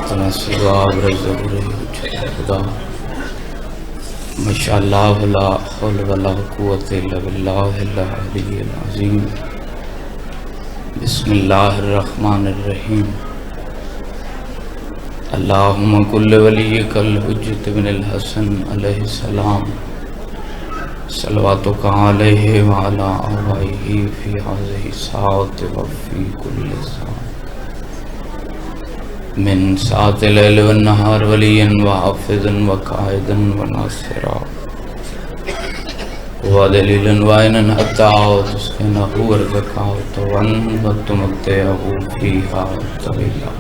اتنا سوا برزور خدا ماشاءاللہ لا حول ولا قوت الا باللہ العلی العظیم بسم اللہ الرحمن الرحیم اللہم کل ولیک الحجت بن الحسن علیہ السلام صلواتک علیہ وعلا آبائہ فی هذه الساعة وفی کل ساعة من ساعة الليل والنهار وليا وحافظا وقائدا وناصرا ودليلا وعينا حتى تسكنه وارزقه وتمتعه فيها طويلا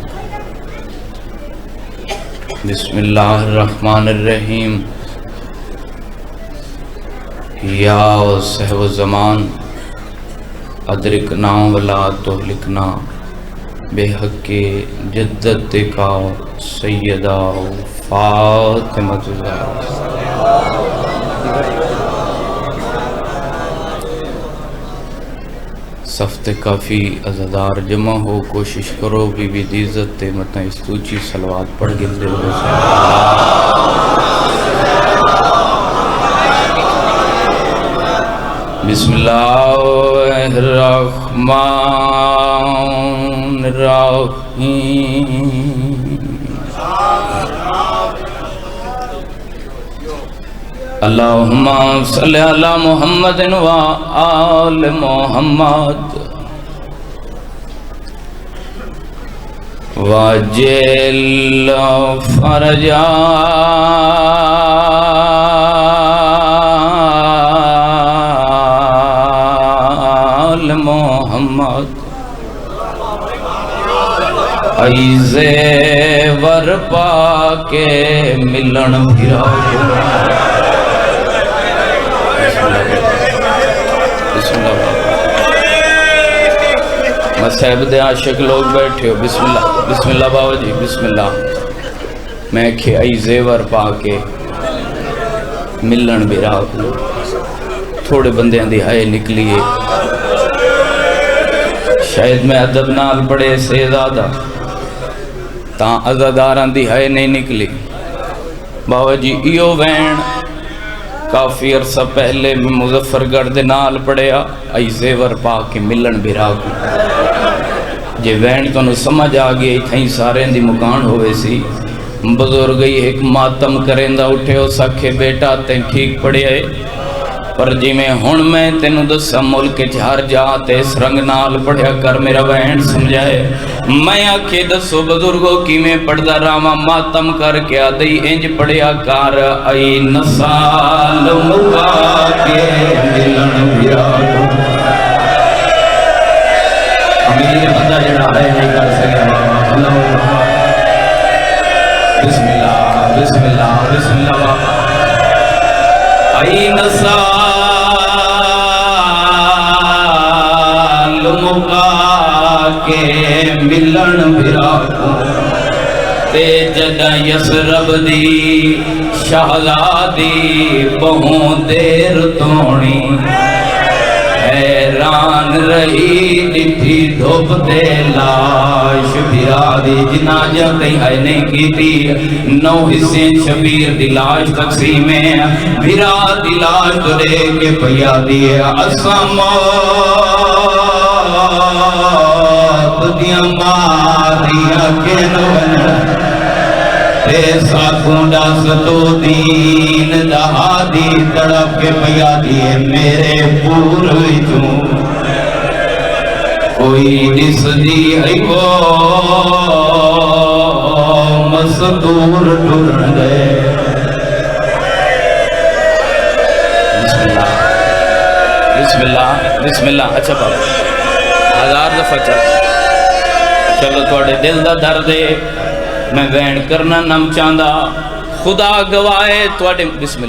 بسم الله الرحمن الرحيم یا صحب الزمان ادرکنا ولا تہلکنا بے حق جدت کا سیدہ فاطمہ صفت کافی عزادار جمع ہو کوشش کرو بی بی دی عزت متنا استوچی صلوات پڑھ گل دے بسم اللہ الرحمن الرحیم اللہم صلی علی محمد و آل محمد وجل فرجا محمد ای زیور پا کے ملن بھرا مسیب دے عاشق لوگ بیٹھے ہو بسم اللہ بابا جی بسم اللہ میں کہ ای زیور پا کے ملن بھرا تھوڑے بندیاں دی ہائے نکلیے شاید میں ادب نال پڑے سے زیادہ تاں عزاداران دی ہائے نہیں نکلی بابا جی ایو وین کافی عرصہ پہلے میں مظفرگڑھ دے نال پڑیا ای زیور پا کے ملن بھرا کو جے وین تو نو سمجھ آگئے تھیں سارے دی مکان ہوئے سی بزرگئی ایک ماتم کرندہ اٹھے ہو سکھے بیٹا تیں ٹھیک پڑے آئے پر جی میں ہون میں تینو دسا ملک جھار جاتے اس رنگ نال پڑھیا کر میرا بہن سمجھائے میں آکھے دسو بزرگوں کی میں پڑھدا راما ماتم کر کے آدھئی انج پڑھیا کار ای نسال مکا کے ملن بھرا امیر بندہ جڑا ہے نہیں کر سکے بسم اللہ بسم اللہ بسم اللہ ای نسال مکا کے ملن بھرا تے جدہ یسرب دی شہزادی بہوں دیر تونی حیران رہی ڈٹھی دھوپ دے لاش بھرا دی جناجہ کہیں ہے نہیں کی تھی 9 حصے شبیر دی لاش تقسیم ہے بھرا دی لاش دے کے پیا دی اسمات دیا ماریا کے نونا ایسا کنڈا ستو دین دہادی تڑپ کے پیا دیئے میرے پوروی چون کوئی جس دی ہے وہ مصدور ٹرن دے بسم اللہ بسم اللہ اچھا بابا 1000 دفعہ چلو توڑے دل دا دردے میں وین کرنا نم چاندہ خدا گوائے توڑے بسم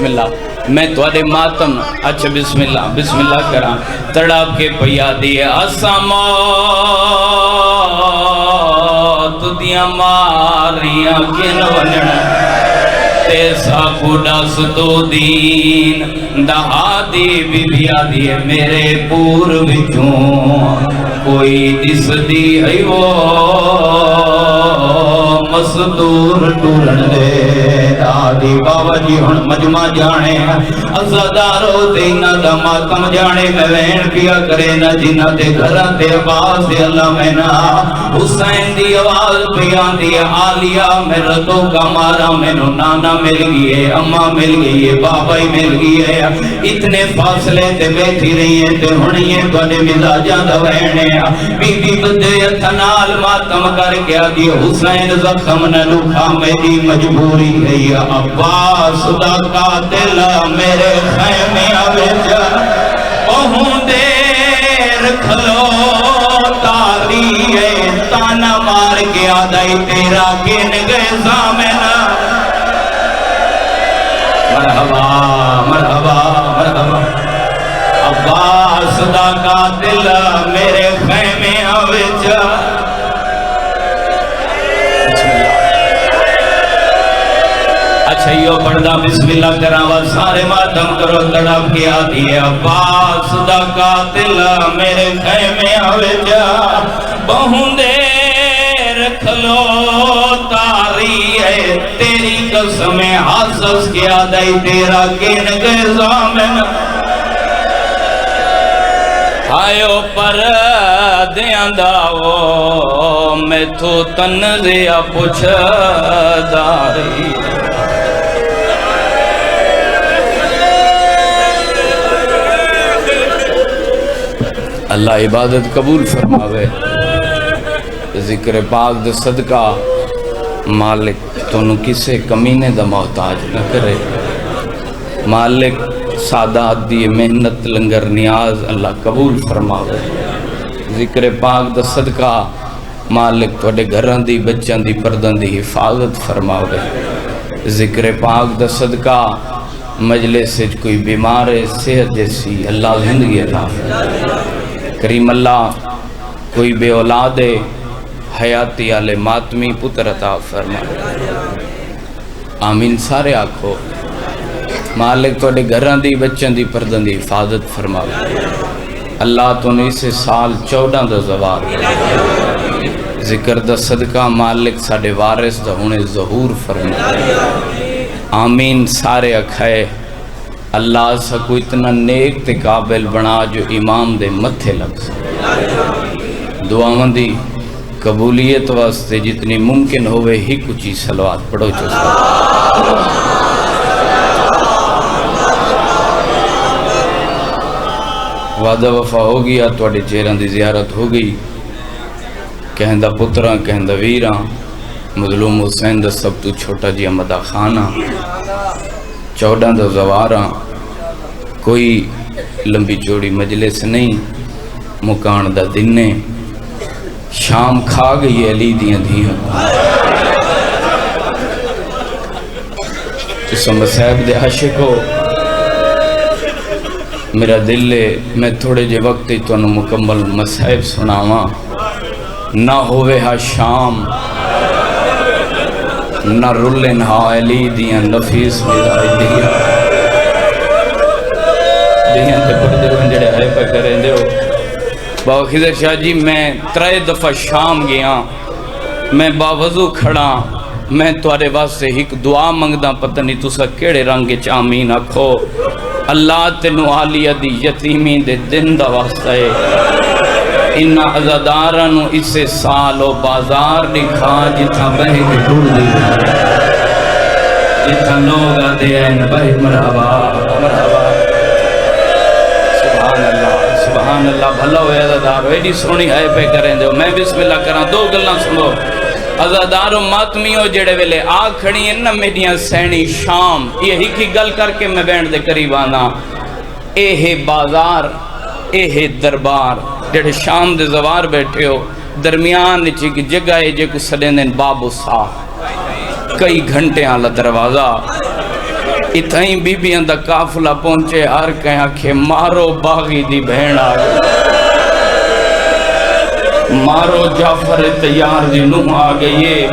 اللہ میں توڑے ماتم اچھا بسم اللہ کرا تڑاپ کے پیا دیئے اسمات دیا ماریاں کن ونن تیسا کھوڑا ستو دین دہادی بی بیا دیئے میرے پور وچوں کوئی دس دی ہے وہ جی ہن مجمع جانے عزادارو دینا دا ماتم جانے میں وین پیا کرے نا جنہ دے گھراں تے آواز دے اللہ میں نا حسین دی آواز پیان دی عالیہ میرا تو کا مارا مینو نانا مل گئی ہے اماں مل گئی ہے بابا ہی مل گئی ہے اتنے فاصلے تے بیٹھی رہی ہے تے ہونی ہے توڑے مزاجاں دا وینے بی بی بدے اتنال ماتم کر کے آگی حسین زخم نہ لکھا میری مجبوری ہے عباس دا قاتل میرے خیمے آویج بہوں دیر کھلو تاری ہے تانا مار کے آدائی تیرا کن گئے زامنہ مرحبا مرحبا مرحبا عباس دا قاتل میرے خیمے آویج اچھا یہ پڑھدا بسم اللہ کراوا سارے ماتم کرو تڑپ کے آتی ہے عباس دا قاتل میرے خیمے آویج بہوں دیر کھلو تاری ہے تیری قسم حسس کے آدائی تیرا کن گئے زامن آئیو پر دیاں داو میں تو تنزیہ پوچھ داری اللہ عبادت قبول فرماوے ذکر پاک دا صدقہ مالک تونوں کسے کمینے دا محتاج نہ کرے مالک سادات دی محنت لنگر نیاز اللہ قبول فرماوے ذکر پاک دا صدقہ مالک توڑے گھران دی بچان دی پردان دی حفاظت فرماوے ذکر پاک دا صدقہ مجلس سے کوئی بیمار صحت جیسی اللہ زندگی عطا کریم اللہ کوئی بے اولاد حیاتی آلے ماتمی پتر عطا فرمائے آمین سارے آکھو مالک توڑے گھران دی بچن دی پردن دی حفاظت فرمائے اللہ تو نے اسے سال 14 دا زوار ذکر دا صدقہ مالک ساڑے وارث دا ہونے ظہور فرمائے آمین سارے اکھائے اللہ سا کو اتنا نیک تے قابل بنا جو امام دے متھے لگ سکے دعاوان دی قبولیت واسطے جتنی ممکن ہوئے ہی کچھ صلوات پڑھو چاہتا وعدہ وفا ہو گیا توڑے چہران دی زیارت ہو گئی کہندہ پتران کہندہ ویران مظلوم حسین دا سب تو چھوٹا جی امدہ خانہ 14 دا زواران کوئی لمبی چوڑی مجلس نہیں مکان دا دنے شام کھا گئی علی دیاں دیاں تو مسائب دے عاشقو میرا دل ہے میں تھوڑے جے وقت تو انہوں مکمل مسائب سناواں نہ ہوئے ہا شام نہ رلن ہا علی دیاں نفیس مدائی دیاں دیاں تے پردے بنجڑے آئے پہ کریں دے ہو بابا خضر شاہ جی میں 3 دفعہ شام گیا میں باوضو کھڑا میں توارے واسطے ایک دعا منگدہ پتہ نہیں تُسا کیڑے رنگ چامین آکھو اللہ تنو عالیہ دی یتیمی دے دن دا واسطہ ہے انہا عزادارانو اسے سالو بازار دکھا جتھا بہی کے ٹھوڑ دی جتھا لوگا دے این بہی مرحبا مرحبا سبحان اللہ بھلا ہوئے عزادارو ایڈی سونی آئے پہ کریں دے میں بسم اللہ کراں 2 گلنا سنو عزادارو ماتمیوں جڑے ویلے آگ کھڑی ہیں نا میڈیاں سینی شام یہ ہی کی گل کر کے میں بینڈ دے قریب آنا اے ہے بازار اے ہے دربار جڑے شام دے زوار بیٹھے ہو درمیان نیچے کی جگہ ہے جے کو سڑیں دیں بابو سا کئی گھنٹے آلہ دروازہ اتھائیں بی بی اندہ کافلہ پہنچے ہر کہیں آکھے مارو باغی دی بہن آگے مارو جعفر تیار دی نوح آگے یہ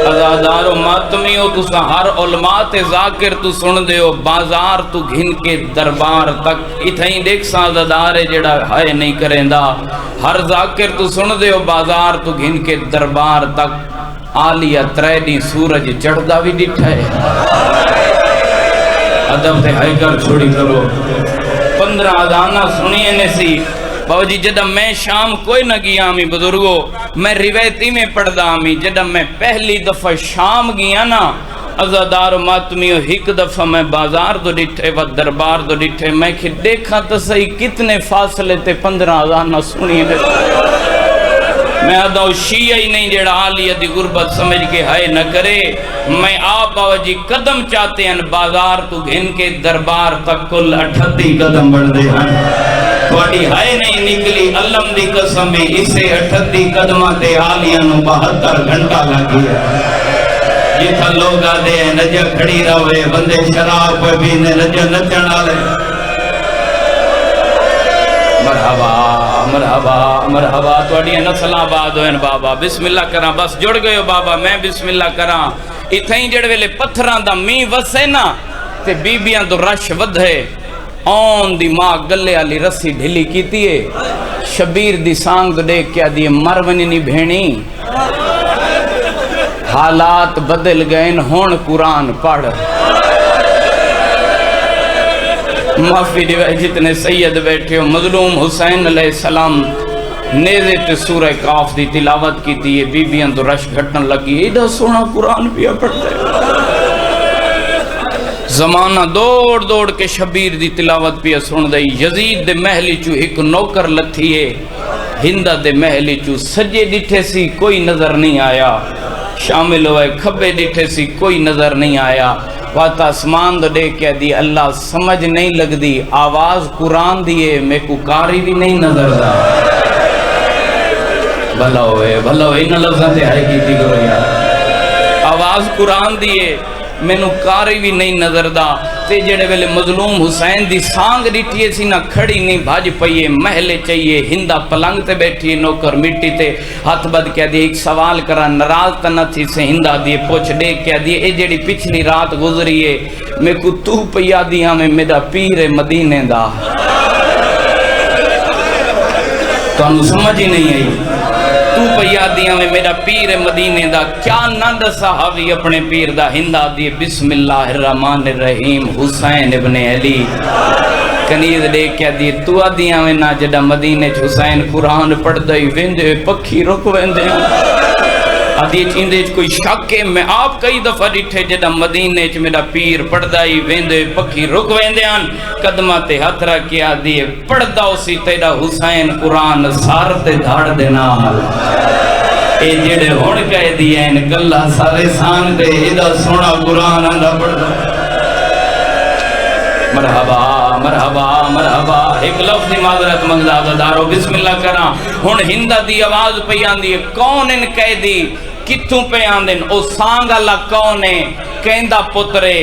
عزادارو ماتمیوں تو سا ہر علماء ذاکر تو سن دے ہو بازار تو گھن کے دربار تک اتھائیں دیکھ سا عزادارے جڑا ہائے نہیں کریں دا ہر ذاکر تو سن دے ہو بازار تو گھن کے دربار تک آلیہ 3 سورج چڑھ دا بھی ڈٹھا ہے ادب تے ہائی کر چھوڑی کرو 15 اذانہ سنیے نے سی بابا جی جدہ میں شام کوئی نہ گیا ہمیں بزرگو میں روایتی میں پڑھدا ہمیں جدہ میں پہلی دفعہ شام گیا نا ازادار ماتمیو ایک دفعہ میں بازار دو ڈٹھے و دربار دو ڈٹھے میں کہ دیکھا تو صحیح کتنے فاصلے تے 15 اذانہ سنیے نے میں ادھاؤ شیعہ ہی نہیں جڑا آلیہ دی غربت سمجھ کے ہائے نہ کرے میں آپ بابا جی قدم چاہتے ہیں بازار تو گھن کے دربار تک کل 38 قدم بڑھ دے ہیں تھوڑی ہائے نہیں نکلی علم دی قسم میں اسے 38 قدمہ تے آلیہ نو 72 گھنٹہ لگی ہے جتھا لوگ آدھے ہیں نجہ کھڑی روے بندے شراب پہ بھی نجہ نچن آلے مرحبا مرحبا مرحبا توڑی نسل آباد ہوئن بابا بسم اللہ کراں بس جڑ گئے ہو بابا میں بسم اللہ کراں اتھائیں جڑ ویلے پتھران دا می وسے نا تے بیبیاں تو رش ودھے آن دی ماں گلے آلی رسی ڈھلی کیتی ہے شبیر دی سانگ دیکھ کیا دیئے مرونی نہیں بھینی حالات بدل گئے ہون قرآن پڑھ معافی دیوائے جتنے سید بیٹھے ہو مظلوم حسین علیہ السلام نیزے تے سورہ کاف دی تلاوت کی تھی بی بیاں تو رش گھٹن لگی ایڈا سونا قرآن پیا پڑھتے زمانہ دوڑ دوڑ کے شبیر دی تلاوت پیا سن دئی یزید دے محلی چو ایک نوکر لتھیے ہندہ دے محلی چو سجے ڈٹھے سی کوئی نظر نہیں آیا شامل ہوئے کھبے ڈٹھے سی کوئی نظر نہیں آیا وات آسمان دو دے کہہ دی اللہ سمجھ نہیں لگ دی آواز قرآن دیئے میں کو کاری بھی نہیں نظر دا بھلا ہوئے انہا لفظاں تے آئے کی تھی کرو یار آواز قرآن دیئے میں نو کاری بھی نہیں نظر دا تے جڑے ویلے مظلوم حسین دی سانگ ڈٹھیے سی نہ کھڑی نہیں بھاج پئیے محلے چاہیے ہندہ پلنگ تے بیٹھیے نوکر مٹی تے ہاتھ بد کہہ دیئے ایک سوال کرا نراز تا نہ تھی سے ہندہ دیئے پوچھ ڈیک کہہ دیئے اے جڑی پچھلی رات گزریے میں کو تو پیا دیا میں میرا پیر مدینے دا تو انہوں سمجھ ہی نہیں آئی تو پیا دیا میں میرا پیر مدینے دا کیا نند صحابی اپنے پیر دا ہندہ دیے بسم اللہ الرحمن الرحیم حسین ابن علی کنیز لے کیا دیے تو آدیا میں نا جڑا مدینے چ حسین قرآن پڑھ دائی ویندے پکھی رک ویندے آدھی چیندے کوئی شک ہے میں آپ کئی دفعہ ڈٹھے جڑا مدینے چ میرا پیر پڑھ دائی ویندے پکھی رک ویندے آن قدمہ تے ہاتھ رکھیا دیے پڑھ داؤ سی تیرا حسین قرآن سار تے دھاڑ دینا اے جڑے ہون کہہ دیئے ان گلہ سارے سان دے ادھا سونا قرآن اندھا پڑھ دا مرحبا مرحبا مرحبا ایک لفظی معذرت منگزہ دارو بسم اللہ کرا ہون ہندہ دی آواز پیان دی کون ان کہہ دی کتوں پیان دن او سانگ اللہ کون ہے کہندہ پترے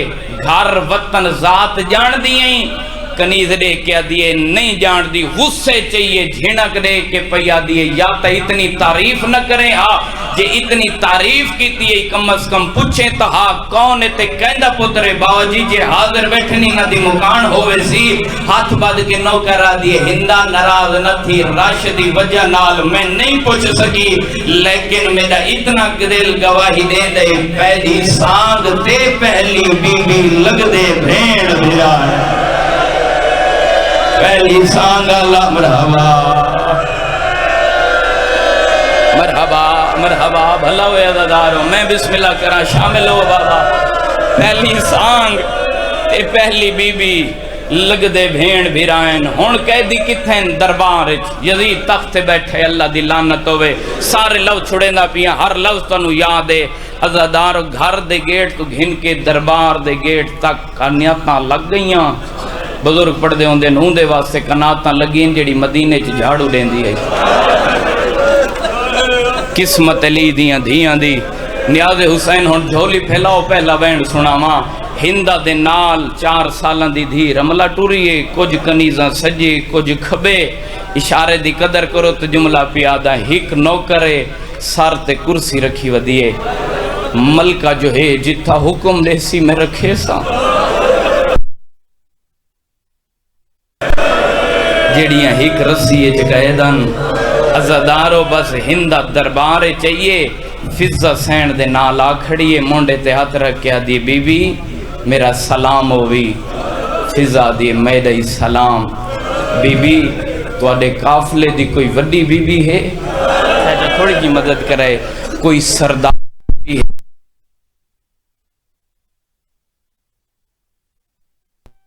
گھر وطن ذات جان دیئیں کنیز دے کیا دیئے نہیں جان دی غصے چاہیے جھنک دے کے پیا دیئے یا تا اتنی تعریف نہ کریں ہاں جے اتنی تعریف کی تیئے کم از کم پوچھیں تو ہاں کون تے کہندہ پترے باوجی جے حاضر بیٹھنی نہ دی مکان ہوئے سی ہاتھ باد کے نو کرا دیئے ہندہ نراز نہ تھی راشدی وجہ نال میں نہیں پوچھ سکی لیکن میرا اتنا دل گواہی دے دے پہلی سانگ تے پہلی بی بی لگ دے بھین بھیرا پہلی سانگ اللہ مرحبا مرحبا مرحبا بھلا ہوئے عزاداروں میں بسم اللہ کرا شامل ہو بابا پہلی سانگ تے پہلی بی بی لگ دے بھین بھیرائن ہون کہہ دی کتھیں دربار یزید تخت بیٹھے اللہ دی لعنت ہوئے سارے لفظ چھڑے نہ پیا ہر لفظ تنو یاد ہے عزاداروں گھر دے گیٹ تو گھن کے دربار دے گیٹ تک کنیاتاں لگ گئیاں بزرگ پڑھ دے ہوندے نوندے واسطے کناتاں لگین جڑی مدینے چ جھاڑو دین دی ہے قسمت علی دیاں دھیاں دی نیاز حسین ہن جھولی پھیلاؤ پہلا بینڈ سنا ماں ہندہ دے نال 4 سالاں دی دھی رملہ ٹوریے کچھ کنیزاں سجے کچھ کھبے اشارے دی قدر کرو تو جملہ پیادہ ہک نو کرے سار تے کرسی رکھی ودیے ملکہ جو ہے جتھا حکم دیسی میں رکھے سا جڑیاں ہک رسی جگہدن عزادارو بس ہندہ دربارے چاہیے فضہ سین دے نالا کھڑیے مونڈے تے ہاتھ رکھیا دی بی بی میرا سلام ہوئی فضا دی میرے سلام بی بی تواڈے قافلے دی کوئی وڈی بی بی ہے تھوڑی جی مدد کرے کوئی سردار بھی ہے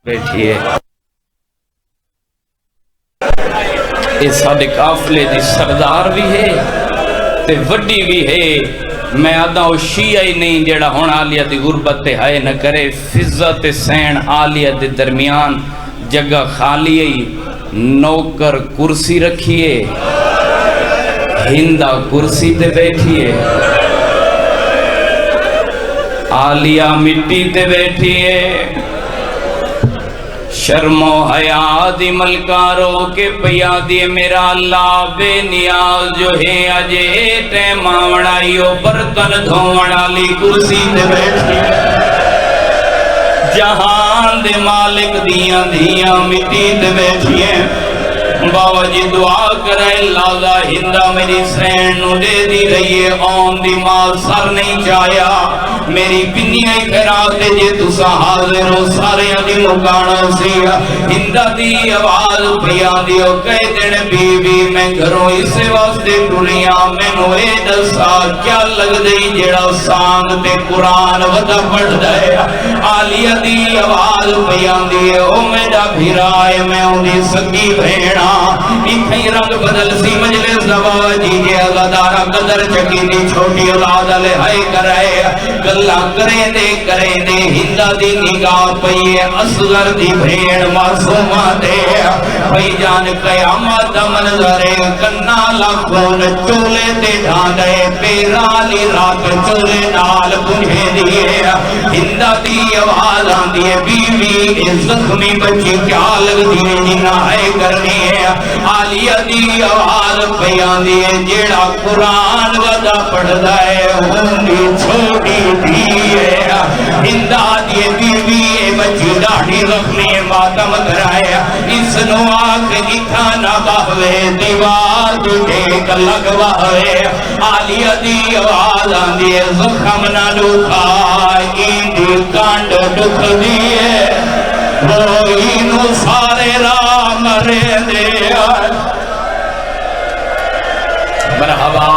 بیٹھیے اے ساڈے قافلے دی سردار بھی ہے تے وڈی بھی ہے میں آدھا وہ شیعہ ہی نہیں جیڑا ہون آلیہ دی غربت تے ہائے نہ کرے فضا تے سین آلیہ دے درمیان جگہ خالی ہی نوکر کرسی رکھیے ہندہ کرسی تے بیٹھیے آلیہ مٹی تے بیٹھیے شرم و حیا دی ملکارو کے پیا دی میرا اللہ بے نیاز جو ہے اجے ٹیم آوڑائیو برتن دھوڑالی کرسی تے بیٹھی جہان دے مالک دیاں دیاں مٹی تے بیٹھی بابا جی دعا کرے لالا ہندہ میری سین نو دے دی رہیے آن دی مال سر نہیں چایا میری پنیاں خیرات جے تسا حاضر ہو سارے دی مکانا سیا ہندہ دی آواز پیان دیو کہے دن بی بی میں گھروں اسے واسطے ٹوریاں میں نو اے دسا کیا لگ دئی جیڑا سانگ تے قرآن ودا پڑھ دے آلیہ دی آواز پیان دیو میرا بھیرائے میں انہیں سکی بھیڑا اتھائی رنگ بدل سی مجلس دبا جیجے اللہ قدر چکی دی چھوٹی اولاد لے ہائے کرائے گلہ کریں دے ہندہ دی نگاہ پئیے اصغر دی بھیڑ معصومہ دے بھائی جان قیامت منظرے کنا لاکھون چولے تے ڈھاندے پیرالی رات چولے نال بنھے دیئے ہندہ دی آواز آن دیئے بیوی زخمی بچی کیا لگ دیئے جنہ ہے کرنی ہے آلیہ دی آواز پیان دیئے جیڑا قرآن ودا پڑھ دائے ہونی چھوٹی دیئے ہندہ دیئے بیوی بچی ڈاڑی رکھنے ماتم کرائے اس نو آکھ اتھا نہ باہوے دیوار ٹیک لگ باہوے آلیہ دی آواز آن دیئے زخم نہ لوکھا ایندی کانڈ ڈکھ دیئے وہ اینو سارے راہ مرے دے مرحبا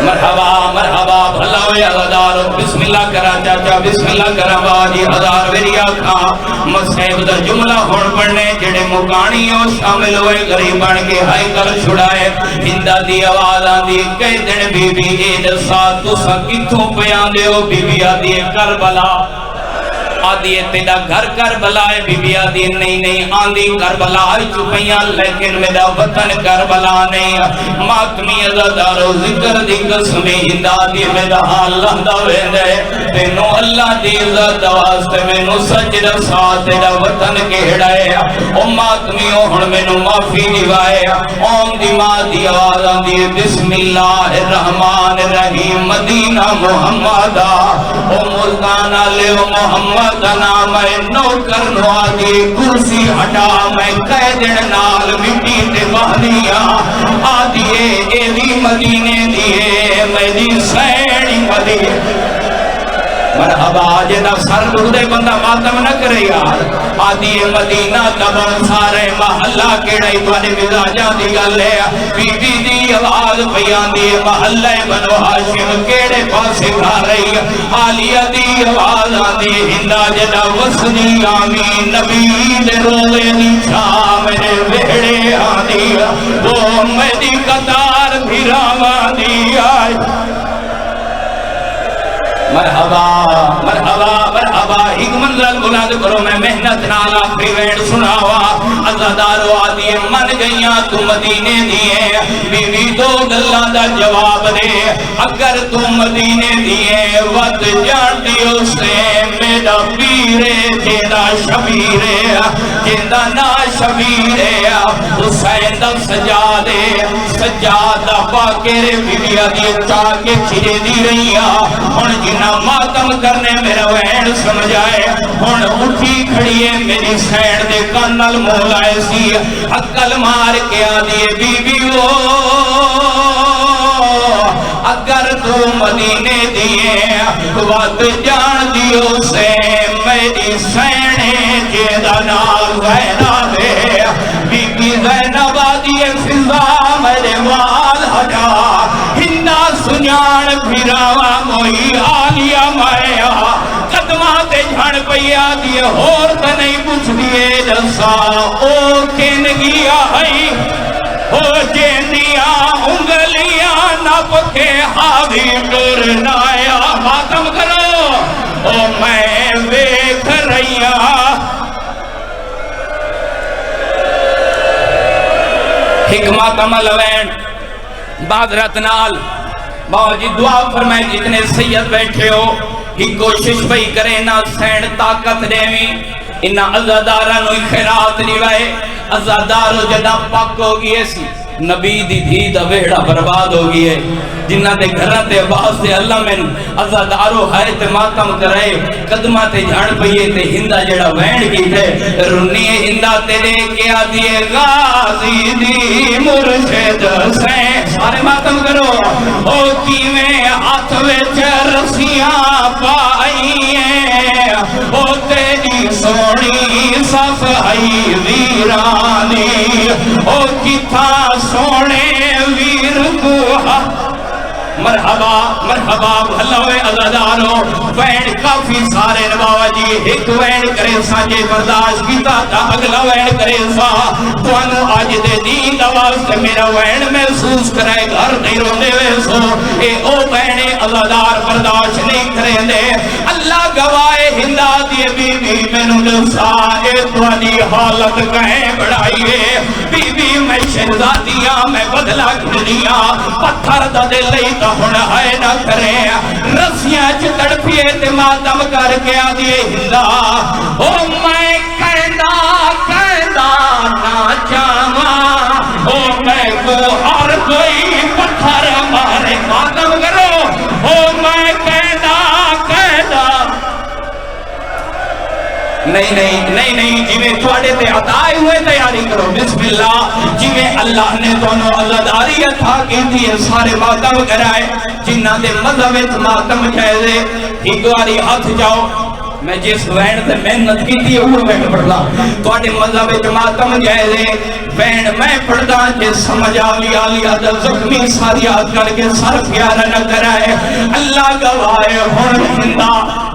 مرحبا مرحبا بھلا ہوئے ہزاروں بسم اللہ کرا چاچا بسم اللہ کرا باجی ہزار میری آنکھاں مسیب دا جملہ ہون پڑھنے جڑے مکانیوں شامل ہوئے غریب بن کے ہائی کر چھڑائے ہندہ دی آواز آن دی کئی دن بی بی اید ساتھ تو سا کتھوں پیان دے ہو بی بی آدھی کربلا آدھی تیرا گھر کربلا ہے بی بی آدھی نہیں آندھی کربلا چپیاں لیکن میرا وطن کربلا نہیں ماتمی عزادارو ذکر دی قسمی ہندہ دی میرا حال لہدہ ویندے تینو اللہ دی عزت واسطے میں نو سجد ساتھ تیرا وطن کہڑائے او ماتمیوں ہن میں نو معافی دیوائے اوم دی ماں دی آواز آندھی بسم اللہ الرحمن الرحیم مدینہ محمدہ او ملتانہ لے محمد نام نوکر نوادی کرسی ہٹا میں قیدن نال مٹی تے بہنیا آدھیے ایوی مدینے دیئے میری سینی مدینے مرحبا جیدہ سر دردے بندہ ماتم نہ کرے یار آدھی مدینہ تبن سارے محلہ کیڑائی توانے مزاجاں دی گلے بی بی دی آواز بیان دی محلہ بنو ہاشم کیڑے پاسے کھا رہی آلیہ دی آواز آدھی ہندہ جیدہ وسنی آمین نبی دے روے دی چھا میرے ویڑے آدھی وہ میری قطار بھیراوان دی آئی مرحبا مرحبا مرحبا ایک منظر بلاد کرو میں محنت نالا پریویڈ سناوا عزادارو آدھی من گئیاں تو مدینے دیئے بی بی دو گلہ دا جواب دے اگر تو مدینے دیئے وقت جان دیو سے میرا پیرے جیدہ شبیرے جیدہ نا شبیرے حسین دا سجادے سجادہ باکرے بی بی آدھی چاکے کھرے دی رہیا ہن جنہ ماتم کرنے میرا وین سمجھائے ہن اٹھی کھڑیے میری سین دے کانل مولائے سی عقل مار کے آدھیے بی بی وہ اگر تو مدینے دیئے وقت جان دیو سے تیری سینے جیدہ نال زینب بی بی زینب آدھی فضا میرے وال ہجا ہندہ سنیان پھراوا موئی آلیا مایا قدمات جھڑ پیا دیے اور تا نہیں پوچھ دیے جسا او کن گیا ہے او جیندیا انگلیاں نپ کے حاوی ٹرنایا ماتم کرو او میں ویکھ رہیا حکمت عمل وین بادرت نال باو جی دعا فرمائے جتنے سید بیٹھے ہو ہی کوشش بھئی کرے نہ سینڈ طاقت دیویں انہا عزادارہ نوی خیرات لیوائے عزادارو جدہ پاک ہوگی ایسی نبی دی دھی دا ویڑا برباد ہوگی ہے جنہ دے گھرہ تے باز دے اللہ میں عزادارو ہائے تے ماتم کرائے قدمہ تے جھاڑ پئیے تے ہندہ جڑا وینڈ کی تے رنی ہندہ تیرے کیا دیے غازی دی مرشد سے سارے ماتم کرو او کیویں ہاتھ وچ رسیاں پائیے او تیری سونی صفائی ویرانی او کتھا سونے ویر کو مرحبا مرحبا بھلوے عزادارو وین کافی سارے نباوہ جی ایک وین کرے سا جے برداشت کیتا تا اگلا وین کرے سا توانو آج دے دین دواز سے میرا وین محسوس کرائے گھر نہیں رونے ویسو اے او وین عزادار برداشت نہیں کریں دے اللہ گوائے ہندہ دیے بی بی میں نلسا اے توانی حالت کہیں بڑھائیے بی بی میں شہزادیاں میں بدلا گھنیا پتھر دا دے لئی تا ہونا ہے نہ کرے رسیاں چتڑ پیے تے ماتم کر کے آدھیے ہندہ او میں کہنا نہ چاہاں او میں کو ہر کوئی پتھر مارے ماتم کرو او میں کہنا نہیں جیویں تھوڑے تے عطائے ہوئے تیاری کرو بسم اللہ جیویں اللہ نے دونوں عزاداری عطا کی دیئے سارے ماتم کرائے جنہ دے مذہبت ماتم جائزے ہندواری ہاتھ جاؤ میں جس وین سے محنت کی تھی وہ وین پڑھلا تواڈے مذہبت ماتم جائزے وین میں پڑھدا جے سمجھ آلیا دا زخمی ساریات کر کے سر پیارا نہ کرائے اللہ گوائے ہون ہندہ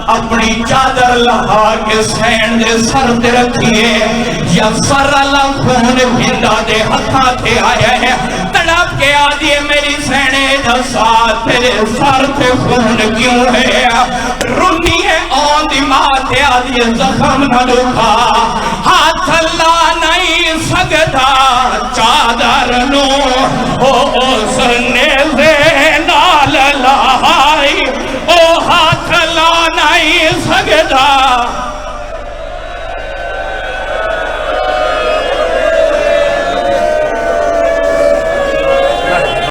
اپنی چادر لہا کے سین دے سر تے رکھیے یا سر اللہ خون ہندہ دے ہتھا تھے آیا ہے تڑپ کے آدھیے میری سینے جسا تیرے سر تے خون کیوں ہے رنی ہے آن دی ماتے آدھیے زخم نہ لکھا ہاتھ اللہ نہیں سکتا چادر نو او سنے